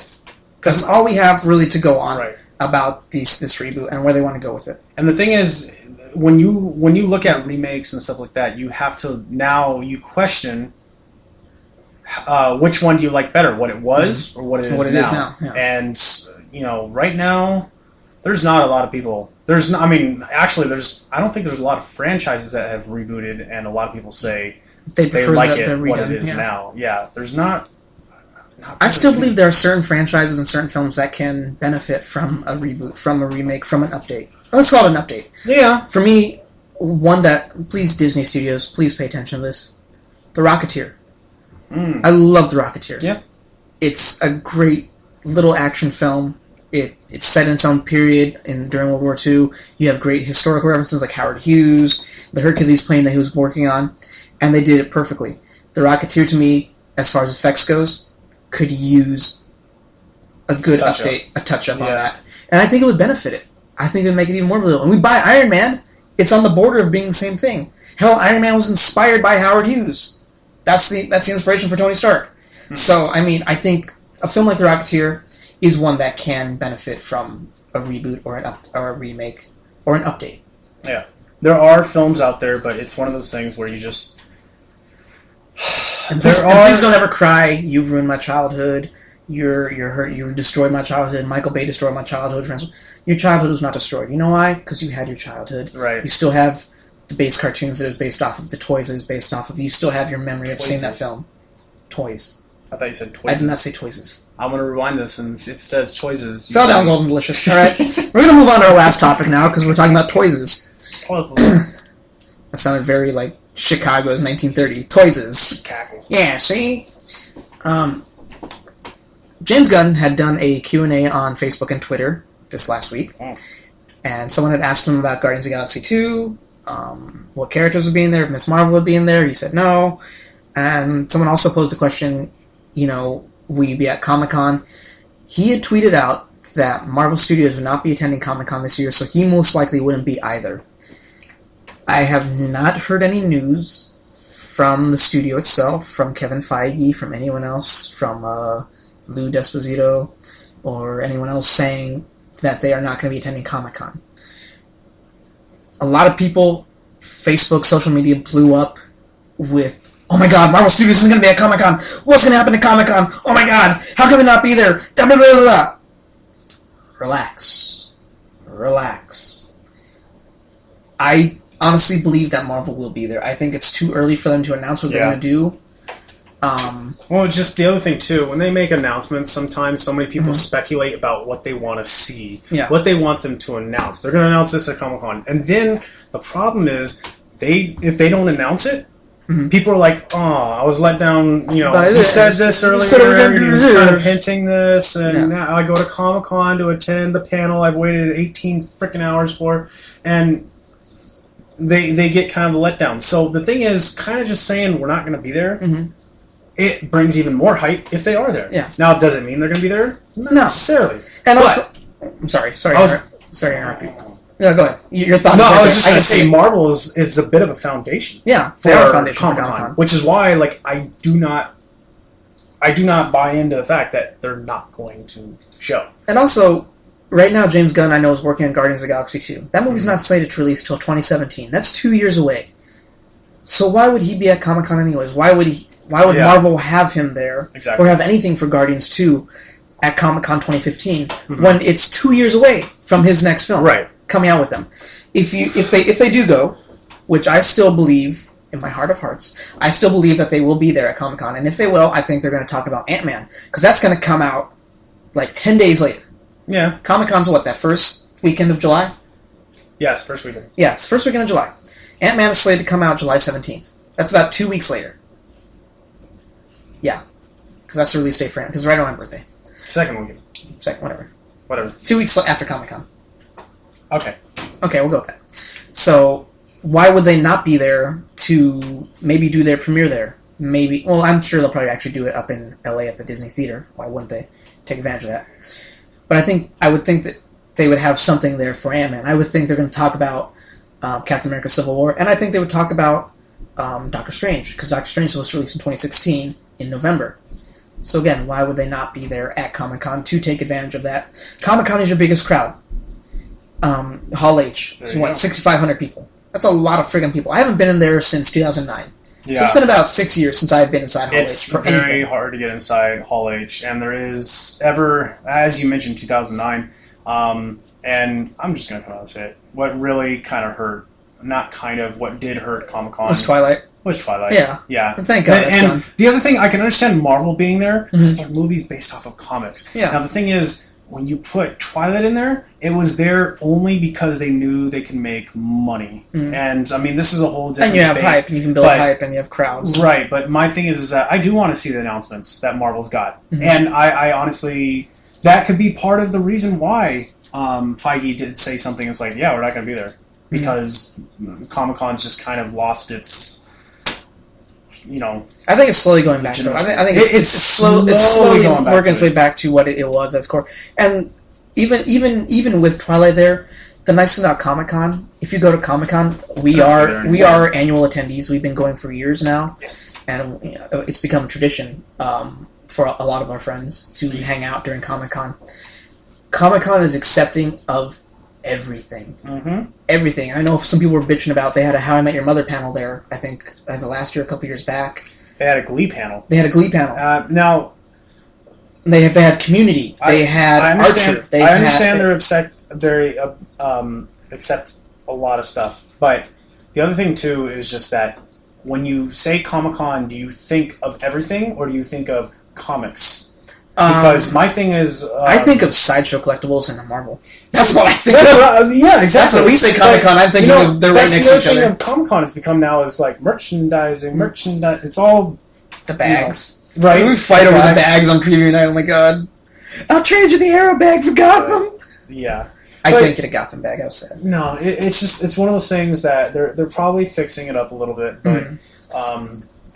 Because it's all we have really to go on about this reboot and where they want to go with it. And the thing is, when you look at remakes and stuff like that, you have to you question which one do you like better, what it was or what it is now. Yeah. And right now, there's not a lot of people. I don't think there's a lot of franchises that have rebooted, and a lot of people say they like it what it is now. Yeah, there's not. I still believe there are certain franchises and certain films that can benefit from a reboot, from a remake, from an update. Let's call it an update. Yeah. For me, one that, please Disney Studios, please pay attention to this, The Rocketeer. I love The Rocketeer. Yeah. It's a great little action film. It's set in its own period during World War II. You have great historical references like Howard Hughes, the Hercules plane that he was working on, and they did it perfectly. The Rocketeer, to me, as far as effects goes, could use a good update, a touch-up on that. And I think it would benefit it. I think it would make it even more believable. And we buy Iron Man, it's on the border of being the same thing. Hell, Iron Man was inspired by Howard Hughes. That's the inspiration for Tony Stark. So, I think a film like The Rocketeer is one that can benefit from a reboot or a remake or an update. Yeah. There are films out there, but it's one of those things where you just... Please don't ever cry, you've ruined my childhood, you're hurt, you destroyed my childhood, Michael Bay destroyed my childhood. Your childhood was not destroyed. You know why? Because you had your childhood. Right. You still have the base cartoons that it was based off of, the toys that it was based off of. You still have your memory of seeing that film. Toys. I thought you said toys. I did not say toyses. I'm going to rewind this and see if it says toyses. It's all down golden delicious. All right. We're going to move on to our last topic now because we're talking about toyses. That sounded very like Chicago's 1930. Toyses. Chicago. Yeah, see? James Gunn had done a Q&A on Facebook and Twitter this last week. And someone had asked him about Guardians of the Galaxy 2, what characters would be in there, if Ms. Marvel would be in there. He said no. And someone also posed the question, will you be at Comic-Con? He had tweeted out that Marvel Studios would not be attending Comic-Con this year, so he most likely wouldn't be either. I have not heard any news from the studio itself, from Kevin Feige, from anyone else, from Lou D'Esposito, or anyone else saying that they are not going to be attending Comic-Con. A lot of people, Facebook, social media blew up with, oh my god, Marvel Studios isn't going to be at Comic-Con. What's going to happen to Comic-Con? Oh my god, how can they not be there? Blah, blah, blah, blah. Relax. I honestly believe that Marvel will be there. I think it's too early for them to announce what they're going to do. Well, just the other thing, too, when they make announcements, sometimes so many people speculate about what they want to see, what they want them to announce. They're going to announce this at Comic-Con. And then the problem is, if they don't announce it, people are like, oh, I was let down, he said this earlier, and he was kind of hinting this, and now I go to Comic-Con to attend the panel I've waited 18 freaking hours for, and they get kind of a letdown. So the thing is, kind of just saying we're not going to be there, it brings even more hype if they are there. Yeah. Now, does it mean they're going to be there? Not necessarily. And also, I'm sorry to interrupt you. No, go ahead. Your thoughts. No, I was just going to say Marvel is a bit of a foundation. Yeah, for Comic-Con, which is why, I do not buy into the fact that they're not going to show. And also, right now, James Gunn, I know, is working on Guardians of the Galaxy 2. That movie's not slated to release till 2017. That's 2 years away. So why would he be at Comic-Con anyways? Why would Marvel have him there, or have anything for Guardians 2 at Comic-Con 2015 when it's 2 years away from his next film coming out with them? If they do go, which I still believe in my heart of hearts, I still believe that they will be there at Comic-Con, and if they will, I think they're going to talk about Ant-Man, because that's going to come out 10 days later. Yeah. Comic-Con's that first weekend of July? Yes, first weekend. Yeah, it's the first weekend of July. Ant-Man is slated to come out July 17th. That's about 2 weeks later. Yeah. Because that's the release date for Ant-Man, because it's right on my birthday. Second weekend. Whatever. 2 weeks after Comic-Con. Okay, we'll go with that. So, why would they not be there to maybe do their premiere there? Maybe. Well, I'm sure they'll probably actually do it up in LA at the Disney Theater. Why wouldn't they take advantage of that? But I would think that they would have something there for Ant-Man. I would think they're going to talk about Captain America Civil War, and I think they would talk about Doctor Strange, because Doctor Strange was released in 2016 in November. So again, why would they not be there at Comic-Con to take advantage of that? Comic-Con is your biggest crowd. Hall H. So 6,500 people. That's a lot of friggin' people. I haven't been in there since 2009. Yeah. So it's been about 6 years since I've been inside Hall H for anything. It's very hard to get inside Hall H, and there is as you mentioned, 2009, and I'm just going to come out and say it, what really kind of hurt, what did hurt Comic-Con was Twilight. Yeah. And thank God. And the other thing, I can understand Marvel being there, because they're movies based off of comics. Yeah. Now, the thing is, when you put Twilight in there, it was there only because they knew they can make money. And, I mean, this is a whole different And you have hype, and you can build hype, and you have crowds. Right, but my thing is that I do want to see the announcements that Marvel's got. And I honestly, that could be part of the reason why Feige did say something. It's like, yeah, we're not going to be there. Because Comic-Con's just kind of lost its... I think it's slowly going back. I think it's slowly working its way back to what it was as core. And even with Twilight there, the nice thing about Comic-Con, if you go to Comic-Con, we are annual attendees. We've been going for years now. Yes. And it's become a tradition for a lot of our friends to hang out during Comic-Con. Comic-Con is accepting of everything. Everything. I know some people were bitching about, they had a How I Met Your Mother panel there, I think, the last year, a couple years back. They had a Glee panel. Now... They had Community. They had Archer. I understand they accept a lot of stuff, but the other thing, too, is just that when you say Comic-Con, do you think of everything, or do you think of comics? Because my thing is... I think of Sideshow Collectibles and Marvel. That's what I think of. Yeah, exactly. That's we say Comic-Con, I'm thinking of they're right next to each other. That's the other thing of Comic-Con it's become now is like merchandising, It's all... The bags. You know, right? We fight over the bags on preview night, oh my god. I'll trade you the Arrow bag for Gotham! Yeah. I can't get a Gotham bag, I was sad. No, it's one of those things that they're probably fixing it up a little bit, but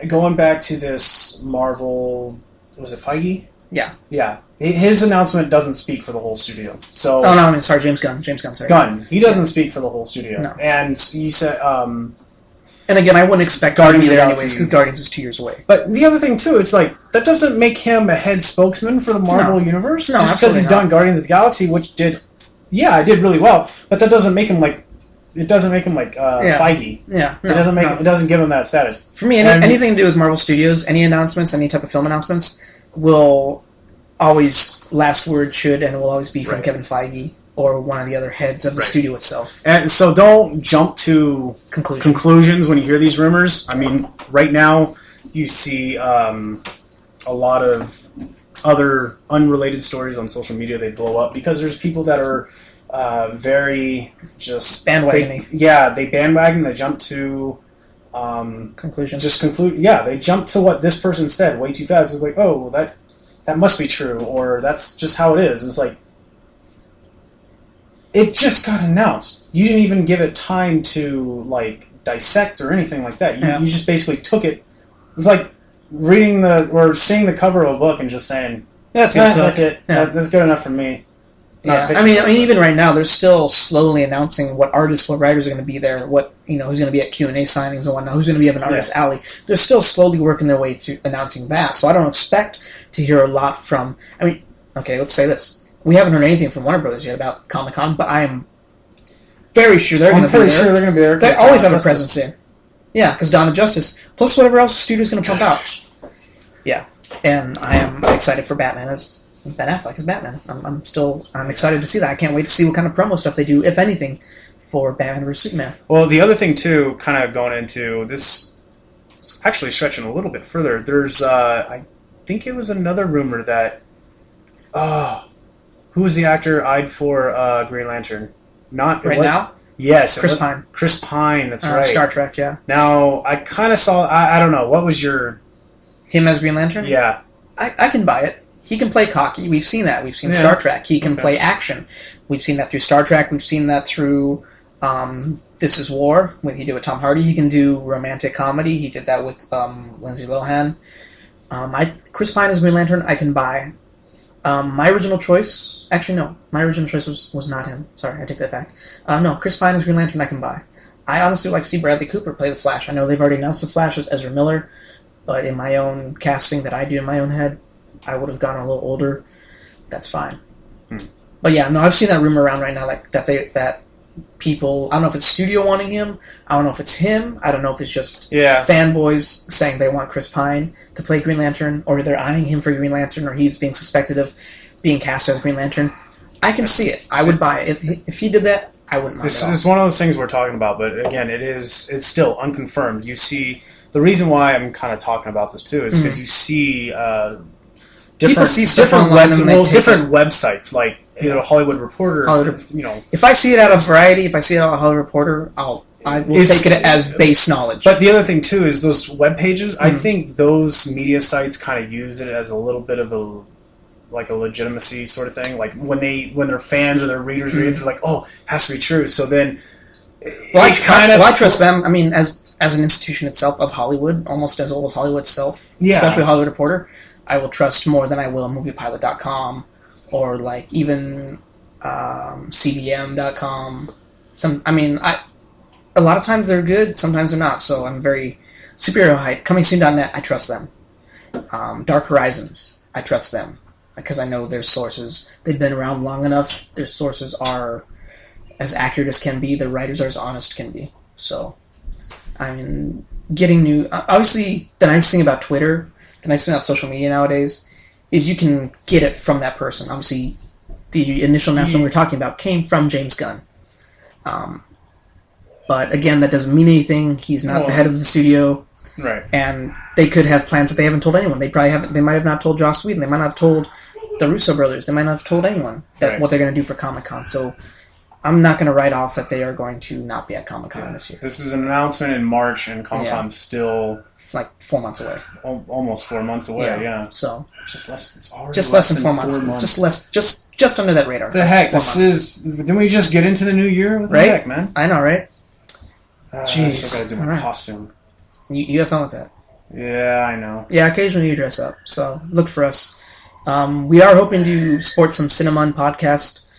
going back to this Marvel... Was it Feige? Yeah. Yeah. His announcement doesn't speak for the whole studio. So. Oh, no, I mean, sorry, James Gunn. Sorry. Gunn. He doesn't speak for the whole studio. No. And you said... and again, I wouldn't expect Guardians to be there anyways, because Guardians is 2 years away. But the other thing, too, it's like, that doesn't make him a head spokesman for the Marvel Universe. No, just because he's done Guardians of the Galaxy, which did really well, but that doesn't make him like... It doesn't make him like Feige. Yeah. No, it doesn't give him that status. For me, anything to do with Marvel Studios, any announcements, any type of film announcements, will always, last word should and will always be from Kevin Feige or one of the other heads of the studio itself. And so don't jump to conclusions when you hear these rumors. I mean, right now you see a lot of other unrelated stories on social media. They blow up because there's people that are very just... bandwagoning. They bandwagon, they jump to... conclusions. They jump to what this person said way too fast. It's like, oh, well, that must be true, or that's just how it is. It's like, it just got announced. You didn't even give it time to, like, dissect or anything like that. You just basically took it. It's like reading seeing the cover of a book and just saying, that's it. Yeah. That's good enough for me. Yeah, I mean, even right now, they're still slowly announcing what artists, what writers are going to be there, who's going to be at Q&A signings and whatnot, who's going to be at an artist alley. They're still slowly working their way through announcing that, so I don't expect to hear a lot from... I mean, okay, let's say this. We haven't heard anything from Warner Brothers yet about Comic-Con, but I am very sure they're going to be there. I'm pretty sure they're going to be there. They always have a presence in. Yeah, because Dawn of Justice, plus whatever else the studio's going to pump out. Yeah, and I am excited for Batman as... Ben Affleck as Batman. I'm excited to see that. I can't wait to see what kind of promo stuff they do, if anything, for Batman vs Superman. Well, the other thing too, kind of going into this, it's actually stretching a little bit further. There's, I think it was another rumor that, who was the actor eyed for Green Lantern? Now? Yes, Chris Pine. Chris Pine. That's right. Star Trek. Yeah. Now I kind of saw. I don't know. What was your him as Green Lantern? Yeah. I can buy it. He can play cocky. We've seen that. We've seen Star Trek. He can play action. We've seen that through Star Trek. We've seen that through This Is War. He did with Tom Hardy. He can do romantic comedy. He did that with Lindsay Lohan. Chris Pine as Green Lantern, I can buy. My original choice... Actually, no. My original choice was not him. Sorry, I take that back. No, Chris Pine as Green Lantern, I can buy. I honestly would like to see Bradley Cooper play the Flash. I know they've already announced the Flash as Ezra Miller, but in my own casting that I do in my own head, I would have gone a little older. That's fine. But yeah, no, I've seen that rumor around right now that people... I don't know if it's studio wanting him. I don't know if it's him. I don't know if it's just fanboys saying they want Chris Pine to play Green Lantern, or they're eyeing him for Green Lantern, or he's being suspected of being cast as Green Lantern. I can see it. I would buy it. If he did that, I wouldn't mind. This is one of those things we're talking about, but again, it's still unconfirmed. You see... The reason why I'm kind of talking about this, too, is because you see... different websites like Hollywood Reporter. If I see it out of Variety, if I see it out of Hollywood Reporter, I will take it as base knowledge. But the other thing too is those web pages. I think those media sites kind of use it as a little bit of a legitimacy sort of thing. Like when their fans or their readers read it, they're like, "Oh, it has to be true." So then, I trust them. I mean, as an institution itself of Hollywood, almost as old as Hollywood itself, especially Hollywood Reporter. I will trust more than I will MoviePilot.com or even CBM.com. A lot of times they're good, sometimes they're not. So I'm very Superhero Hype, ComingSoon.net. I trust them. Dark Horizons, I trust them because I know their sources. They've been around long enough. Their sources are as accurate as can be. Their writers are as honest as can be. So, getting new. Obviously, the nice thing about Twitter. The nice thing about social media nowadays is you can get it from that person. Obviously, the initial announcement we were talking about came from James Gunn. But again, that doesn't mean anything. He's not the head of the studio. Right. And they could have plans that they haven't told anyone. They might have not told Joss Whedon. They might not have told the Russo brothers. They might not have told anyone what they're going to do for Comic-Con. So I'm not going to write off that they are going to not be at Comic-Con this year. This is an announcement in March, and Comic-Con's still... like 4 months away. Almost 4 months away, yeah. So just less. It's already just less than 4 months. Just under that radar. The heck, didn't we just get into the new year? What the heck, man? I know, right? Jeez, I still gotta do my costume. You have fun with that. Yeah, I know. Yeah, occasionally you dress up, so look for us. We are hoping to support some CineMunn podcast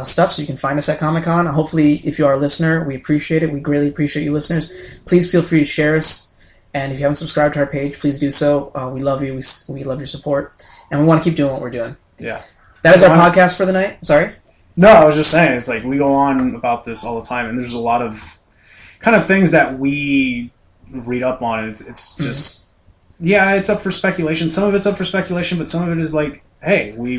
stuff, so you can find us at Comic-Con. Hopefully, if you are a listener, we appreciate it. We greatly appreciate you listeners. Please feel free to share us. And if you haven't subscribed to our page, please do so. We love you. We love your support. And we want to keep doing what we're doing. Yeah. That is our podcast for the night. Sorry? No, I was just saying, it's like we go on about this all the time, and there's a lot of kind of things that we read up on. It's just, it's up for speculation. Some of it's up for speculation, but some of it is like, hey, we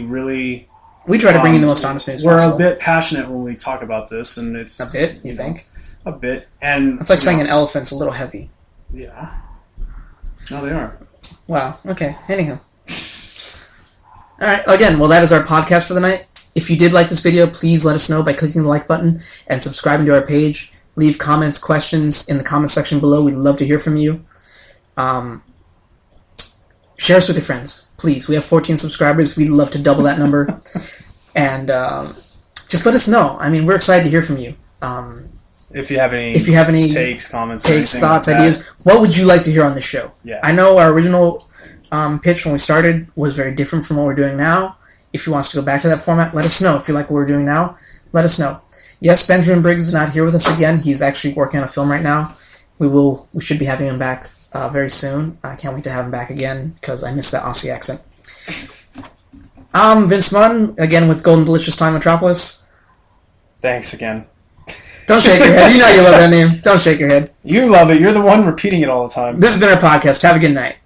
try to bring you the most honest news possible. We're a bit passionate when we talk about this, and it's... A bit, you think? A bit. And it's like saying an elephant's a little heavy. Yeah. No, they are. Wow. Okay. Anywho. Alright. Again, that is our podcast for the night. If you did like this video, please let us know by clicking the like button and subscribing to our page. Leave comments, questions in the comment section below. We'd love to hear from you. Share us with your friends. Please. We have 14 subscribers. We'd love to double that number. And just let us know. I mean, we're excited to hear from you. If you have any takes, comments, thoughts, ideas, what would you like to hear on the show? Yeah. I know our original pitch when we started was very different from what we're doing now. If you want us to go back to that format, let us know. If you like what we're doing now, let us know. Yes, Benjamin Briggs is not here with us again. He's actually working on a film right now. We should be having him back very soon. I can't wait to have him back again because I miss that Aussie accent. Vince Munn, again with Golden Delicious Time Metropolis. Thanks again. Don't shake your head. You know you love that name. Don't shake your head. You love it. You're the one repeating it all the time. This has been our podcast. Have a good night.